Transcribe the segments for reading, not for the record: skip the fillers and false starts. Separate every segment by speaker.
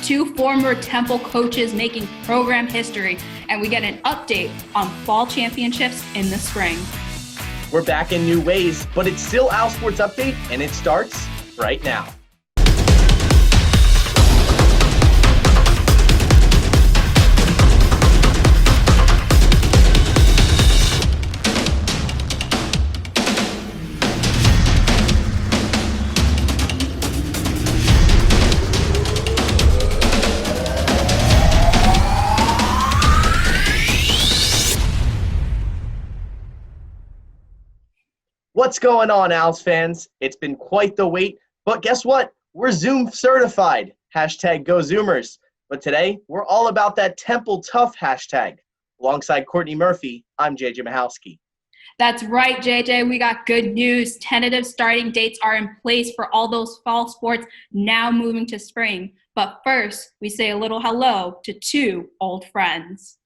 Speaker 1: two former Temple coaches making program history, and we get an update on fall championships in the spring.
Speaker 2: We're back in new ways, but it's still OwlSports Update, and it starts right now. What's going on, Owls fans? It's been quite the wait, but guess what? We're Zoom certified. Hashtag Go Zoomers. But today, we're all about that Temple Tough hashtag. Alongside Courtney Murphy, I'm JJ Michalski.
Speaker 1: That's right, JJ. We got good news. Tentative starting dates are in place for all those fall sports now moving to spring. But first, we say a little hello to two old friends.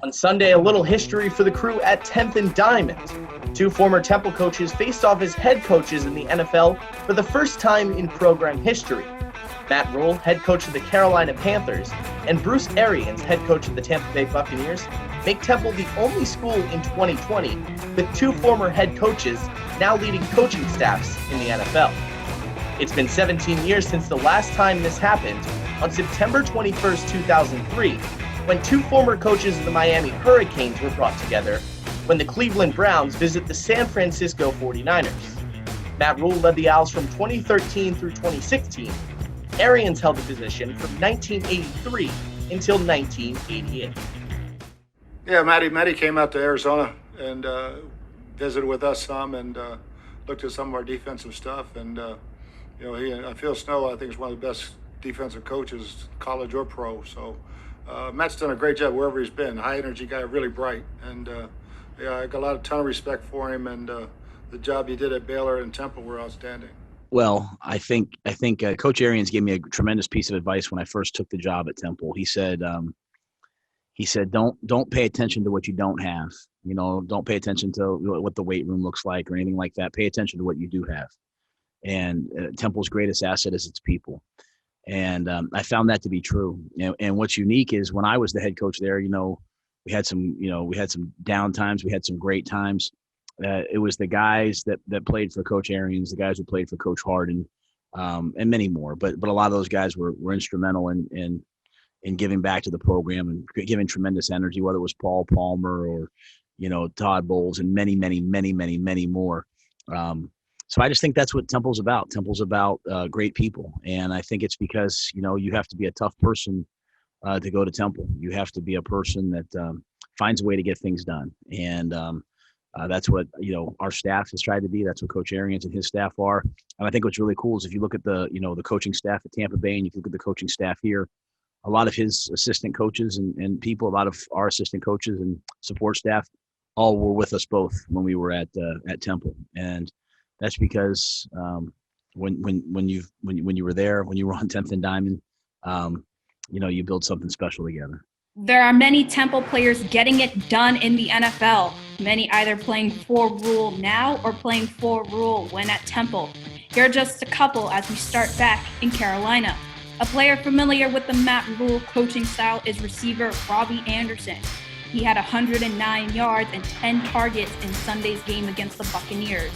Speaker 2: On Sunday, a little history for the crew at 10th and Diamond. Two former Temple coaches faced off as head coaches in the NFL for the first time in program history. Matt Rule, head coach of the Carolina Panthers, and Bruce Arians, head coach of the Tampa Bay Buccaneers, make Temple the only school in 2020 with two former head coaches now leading coaching staffs in the NFL. It's been 17 years since the last time this happened, on September 21st, 2003, when two former coaches of the Miami Hurricanes were brought together when the Cleveland Browns visit the San Francisco 49ers. Matt Rule led the Owls from 2013 through 2016. Arians held the position from 1983 until 1988.
Speaker 3: Yeah, Matty came out to Arizona and visited with us some and looked at some of our defensive stuff. And Phil Snow, I think, is one of the best defensive coaches, college or pro. So Matt's done a great job wherever he's been. High energy guy, really bright, and I got a ton of respect for him. And the job he did at Baylor and Temple were outstanding.
Speaker 4: Well, I think Coach Arians gave me a tremendous piece of advice when I first took the job at Temple. He said, don't pay attention to what you don't have. You know, don't pay attention to what the weight room looks like or anything like that. Pay attention to what you do have. And Temple's greatest asset is its people. And I found that to be true. And what's unique is when I was the head coach there, we had some down times, we had some great times. It was the guys that played for Coach Arians, the guys who played for Coach Harden, and many more. But a lot of those guys were instrumental in giving back to the program and giving tremendous energy, whether it was Paul Palmer or Todd Bowles and many, many, many, many, many more. So I just think that's what Temple's about. Temple's about great people. And I think it's because, you have to be a tough person to go to Temple. You have to be a person that finds a way to get things done. And that's what, our staff has tried to be. That's what Coach Arians and his staff are. And I think what's really cool is if you look at the coaching staff at Tampa Bay and you look at the coaching staff here, a lot of his assistant coaches and people, a lot of our assistant coaches and support staff all were with us both when we were at Temple. And that's because when you were there, when you were on 10th and Diamond, you build something special together.
Speaker 1: There are many Temple players getting it done in the NFL, many either playing for Rule now or playing for Rule when at Temple. Here are just a couple as we start back in Carolina. A player familiar with the Matt Rule coaching style is receiver Robbie Anderson. He had 109 yards and 10 targets in Sunday's game against the Buccaneers.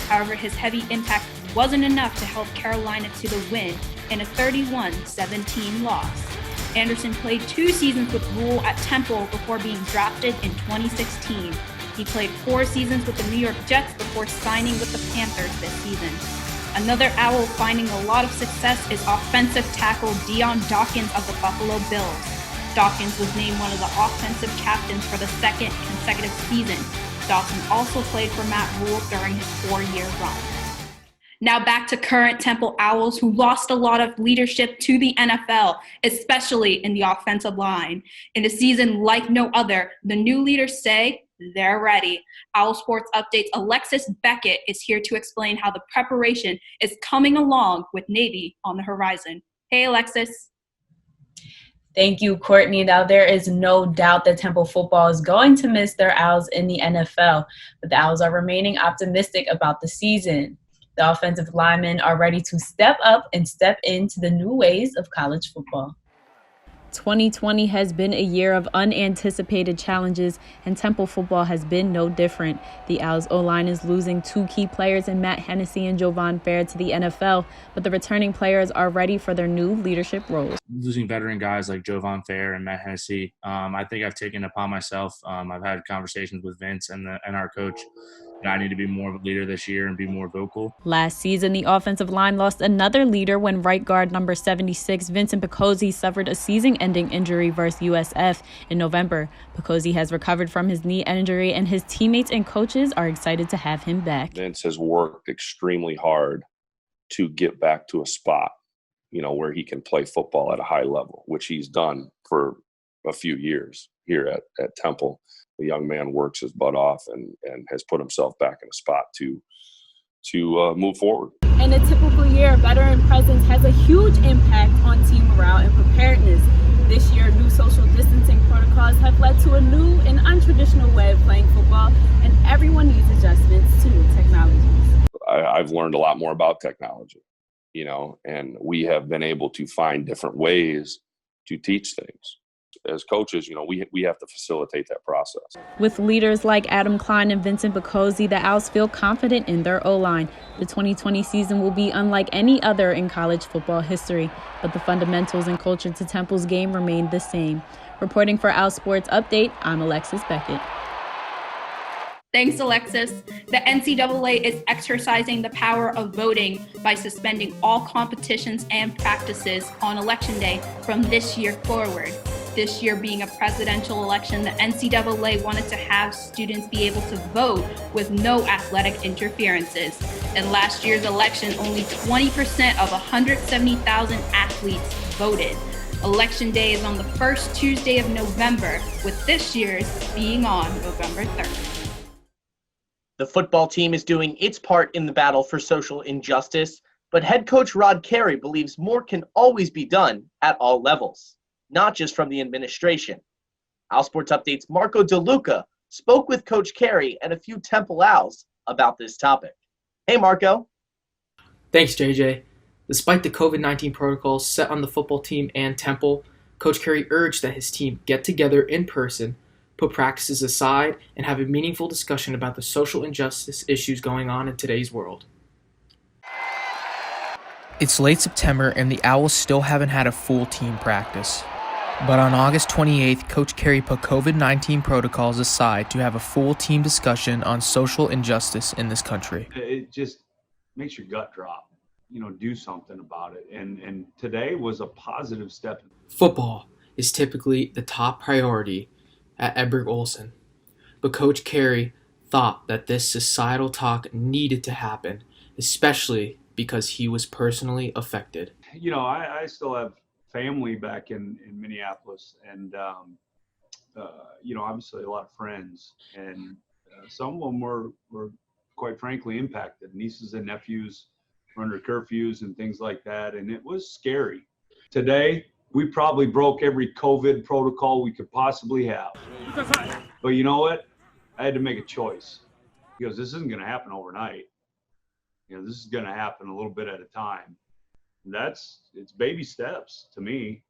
Speaker 1: However, his heavy impact wasn't enough to help Carolina to the win in a 31-17 loss. Anderson played 2 seasons with Rule at Temple before being drafted in 2016. He played 4 seasons with the New York Jets before signing with the Panthers this season. Another Owl finding a lot of success is offensive tackle Dion Dawkins of the Buffalo Bills. Dawkins was named one of the offensive captains for the 2nd consecutive season. Dawson also played for Matt Rule during his 4-year run. Now back to current Temple Owls who lost a lot of leadership to the NFL, especially in the offensive line. In a season like no other, the new leaders say they're ready. OwlSports Update's Alexis Beckett is here to explain how the preparation is coming along with Navy on the horizon. Hey, Alexis.
Speaker 5: Thank you, Courtney. Now, there is no doubt that Temple football is going to miss their Owls in the NFL, but the Owls are remaining optimistic about the season. The offensive linemen are ready to step up and step into the new ways of college football. 2020 has been a year of unanticipated challenges, and Temple football has been no different. The Owls O-line is losing two key players in Matt Hennessy and Jovan Fair to the NFL, but the returning players are ready for their new leadership roles.
Speaker 6: Losing veteran guys like Jovan Fair and Matt Hennessy, I think I've taken upon myself. I've had conversations with Vince and our coach. I need to be more of a leader this year and be more vocal.
Speaker 5: Last season, the offensive line lost another leader when right guard number 76, Vincent Picozzi, suffered a season-ending injury versus USF in November. Picozzi has recovered from his knee injury, and his teammates and coaches are excited to have him back.
Speaker 7: Vince has worked extremely hard to get back to a spot, where he can play football at a high level, which he's done for a few years here at Temple. The young man works his butt off and has put himself back in a spot to move forward.
Speaker 5: In a typical year, veteran presence has a huge impact on team morale and preparedness. This year, new social distancing protocols have led to a new and untraditional way of playing football, and everyone needs adjustments to new technologies.
Speaker 7: I've learned a lot more about technology, and we have been able to find different ways to teach things. As coaches, we have to facilitate that process.
Speaker 5: With leaders like Adam Klein and Vincent Picozzi, the Owls feel confident in their O-line. The 2020 season will be unlike any other in college football history, but the fundamentals and culture to Temple's game remain the same. Reporting for OwlSports Update, I'm Alexis Beckett.
Speaker 1: Thanks, Alexis. The NCAA is exercising the power of voting by suspending all competitions and practices on Election Day from this year forward. This year being a presidential election, the NCAA wanted to have students be able to vote with no athletic interferences. In last year's election, only 20% of 170,000 athletes voted. Election Day is on the first Tuesday of November, with this year's being on November 3rd.
Speaker 2: The football team is doing its part in the battle for social injustice, but head coach Rod Carey believes more can always be done at all levels, not just from the administration. OwlSports Update's Marco DeLuca spoke with Coach Carey and a few Temple Owls about this topic. Hey, Marco.
Speaker 8: Thanks, JJ. Despite the COVID-19 protocols set on the football team and Temple, Coach Carey urged that his team get together in person, put practices aside, and have a meaningful discussion about the social injustice issues going on in today's world.
Speaker 9: It's late September and the Owls still haven't had a full team practice. But on August 28th, Coach Carey put COVID-19 protocols aside to have a full team discussion on social injustice in this country.
Speaker 10: It just makes your gut drop, do something about it. And today was a positive step.
Speaker 8: Football is typically the top priority at Edberg Olsen, but Coach Carey thought that this societal talk needed to happen, especially because he was personally affected.
Speaker 10: I still have family back in Minneapolis, and obviously a lot of friends, and some of them were quite frankly impacted. Nieces and nephews were under curfews and things like that, and it was scary. Today, we probably broke every COVID protocol we could possibly have. But you know what? I had to make a choice, because this isn't going to happen overnight. This is going to happen a little bit at a time. It's baby steps to me.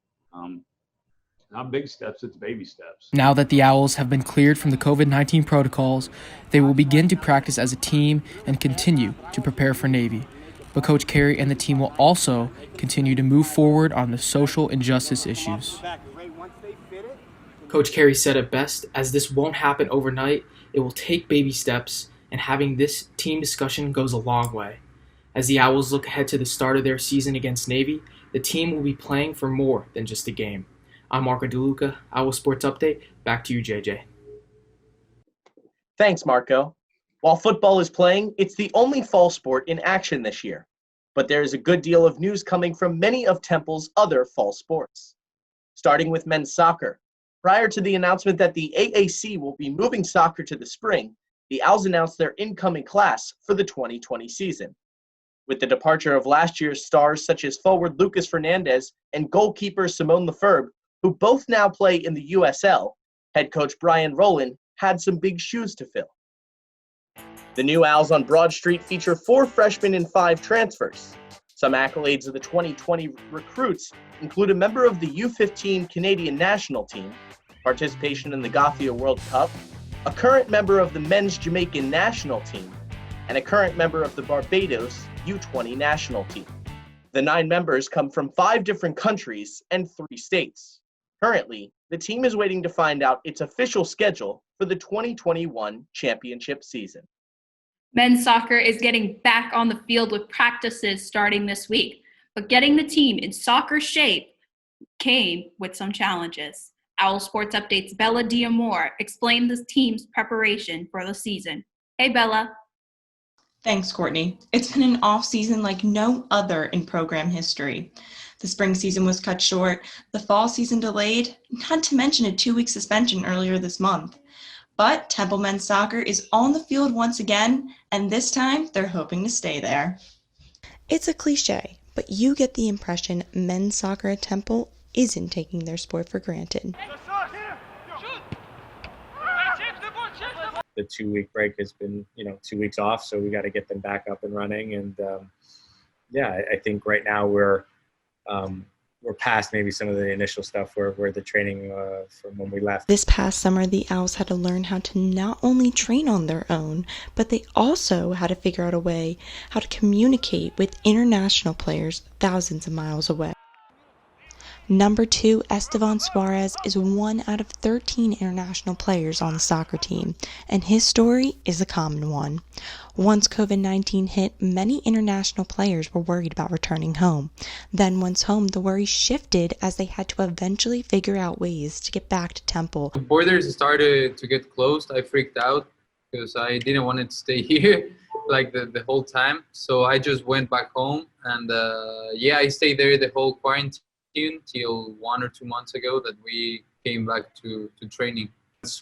Speaker 10: Not big steps, it's baby steps.
Speaker 9: Now that the Owls have been cleared from the COVID-19 protocols, they will begin to practice as a team and continue to prepare for Navy. But Coach Carey and the team will also continue to move forward on the social injustice issues.
Speaker 8: Coach Carey said it best, as this won't happen overnight, it will take baby steps, and having this team discussion goes a long way. As the Owls look ahead to the start of their season against Navy, the team will be playing for more than just a game. I'm Marco DeLuca, OwlSports Update. Back to you, JJ.
Speaker 2: Thanks, Marco. While football is playing, it's the only fall sport in action this year. But there is a good deal of news coming from many of Temple's other fall sports. Starting with men's soccer. Prior to the announcement that the AAC will be moving soccer to the spring, the Owls announced their incoming class for the 2020 season. With the departure of last year's stars such as forward Lucas Fernandez and goalkeeper Simone Lefebvre, who both now play in the USL, head coach Brian Rowland had some big shoes to fill. The new Owls on Broad Street feature 4 freshmen and 5 transfers. Some accolades of the 2020 recruits include a member of the U15 Canadian national team, participation in the Gothia World Cup, a current member of the men's Jamaican national team, and a current member of the Barbados U20 national team. The 9 members come from 5 different countries and 3 states. Currently, the team is waiting to find out its official schedule for the 2021 championship season.
Speaker 1: Men's soccer is getting back on the field with practices starting this week, but getting the team in soccer shape came with some challenges. OwlSports Update's Bella Diamore explained the team's preparation for the season. Hey, Bella.
Speaker 11: Thanks, Courtney. It's been an off-season like no other in program history. The spring season was cut short, the fall season delayed, not to mention a 2-week suspension earlier this month. But Temple men's soccer is on the field once again, and this time they're hoping to stay there.
Speaker 12: It's a cliche, but you get the impression men's soccer at Temple isn't taking their sport for granted.
Speaker 13: The 2-week break has been, 2 weeks off, so we got to get them back up and running. And I think right now we're past maybe some of the initial stuff where the training from when we left.
Speaker 12: This past summer, the Owls had to learn how to not only train on their own, but they also had to figure out a way how to communicate with international players thousands of miles away. Number 2, Estevan Suarez is 1 out of 13 international players on the soccer team, and his story is a common one. Once COVID-19 hit, many international players were worried about returning home. Then once home, the worry shifted as they had to eventually figure out ways to get back to Temple.
Speaker 14: The borders started to get closed. I freaked out because I didn't want to stay here like the whole time. So I just went back home and I stayed there the whole quarantine till 1 or 2 months ago that we came back to training.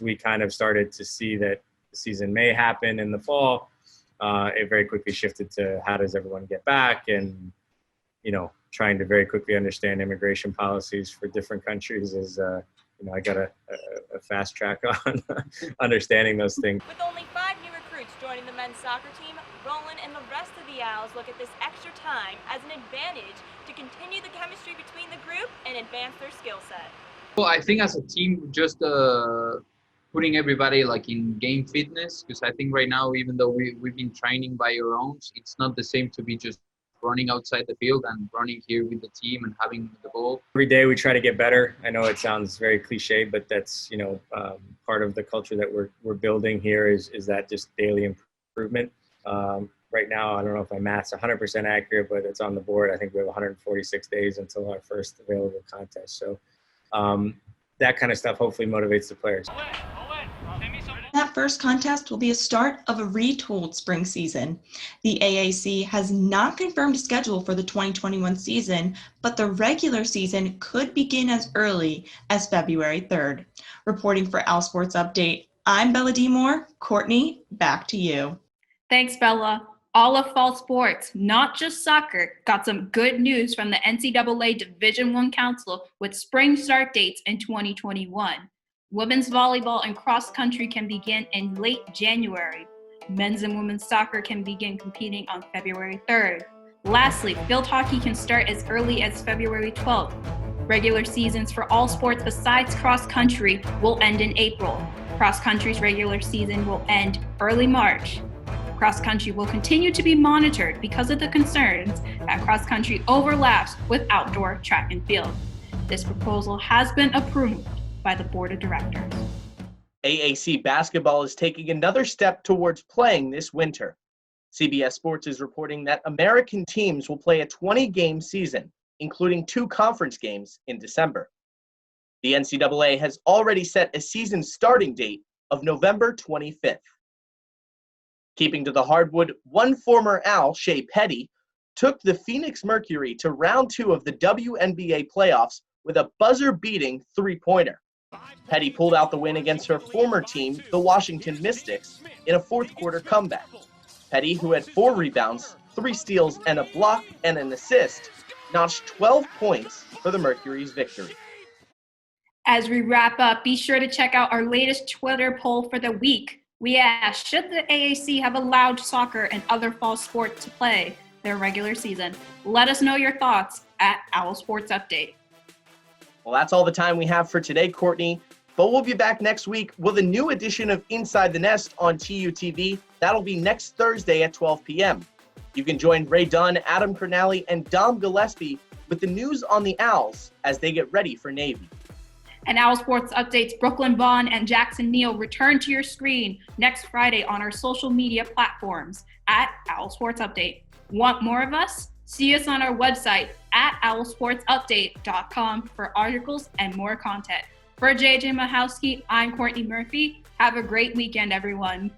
Speaker 13: We kind of started to see that the season may happen in the fall. It very quickly shifted to how does everyone get back, and trying to very quickly understand immigration policies for different countries is I got a fast track on understanding those things.
Speaker 15: With only 5 new recruits joining the men's soccer team, Roland and the rest of the Owls look at this extra time as an advantage to continue the chemistry between the group and advance their skill set.
Speaker 14: Well, I think as a team, just putting everybody like in game fitness, because I think right now, even though we've been training by our own, it's not the same to be just running outside the field and running here with the team and having the ball.
Speaker 13: Every day we try to get better. I know it sounds very cliche, but that's part of the culture that we're building here is that just daily improvement. Right now, I don't know if my math's 100% accurate, but it's on the board. I think we have 146 days until our first available contest. So that kind of stuff hopefully motivates the players.
Speaker 11: That first contest will be a start of a retooled spring season. The AAC has not confirmed a schedule for the 2021 season, but the regular season could begin as early as February 3rd. Reporting for OwlSports Update, I'm Bella Diamore. Courtney, back to you.
Speaker 1: Thanks, Bella. All of fall sports, not just soccer, got some good news from the NCAA Division I Council with spring start dates in 2021. Women's volleyball and cross country can begin in late January. Men's and women's soccer can begin competing on February 3rd. Lastly, field hockey can start as early as February 12th. Regular seasons for all sports besides cross country will end in April. Cross country's regular season will end early March. Cross country will continue to be monitored because of the concerns that cross country overlaps with outdoor track and field. This proposal has been approved by the board of directors.
Speaker 2: AAC basketball is taking another step towards playing this winter. CBS Sports is reporting that American teams will play a 20-game season, including 2 conference games in December. The NCAA has already set a season starting date of November 25th. Keeping to the hardwood, one former Owl, Shea Petty, took the Phoenix Mercury to round 2 of the WNBA playoffs with a buzzer-beating 3-pointer. Petty pulled out the win against her former team, the Washington Mystics, in a fourth-quarter comeback. Petty, who had 4 rebounds, 3 steals, and a block and an assist, notched 12 points for the Mercury's victory.
Speaker 1: As we wrap up, be sure to check out our latest Twitter poll for the week. We asked, should the AAC have allowed soccer and other fall sports to play their regular season? Let us know your thoughts at OwlSports Update.
Speaker 2: Well, that's all the time we have for today, Courtney. But we'll be back next week with a new edition of Inside the Nest on TUTV. That'll be next Thursday at 12 p.m. You can join Ray Dunn, Adam Cernali, and Dom Gillespie with the news on the Owls as they get ready for Navy.
Speaker 1: And OwlSports Updates Brooklyn Vaughn and Jackson Neal return to your screen next Friday on our social media platforms at OwlSports Update. Want more of us? See us on our website at OwlSportsUpdate.com for articles and more content. For JJ Mahowski, I'm Courtney Murphy. Have a great weekend, everyone.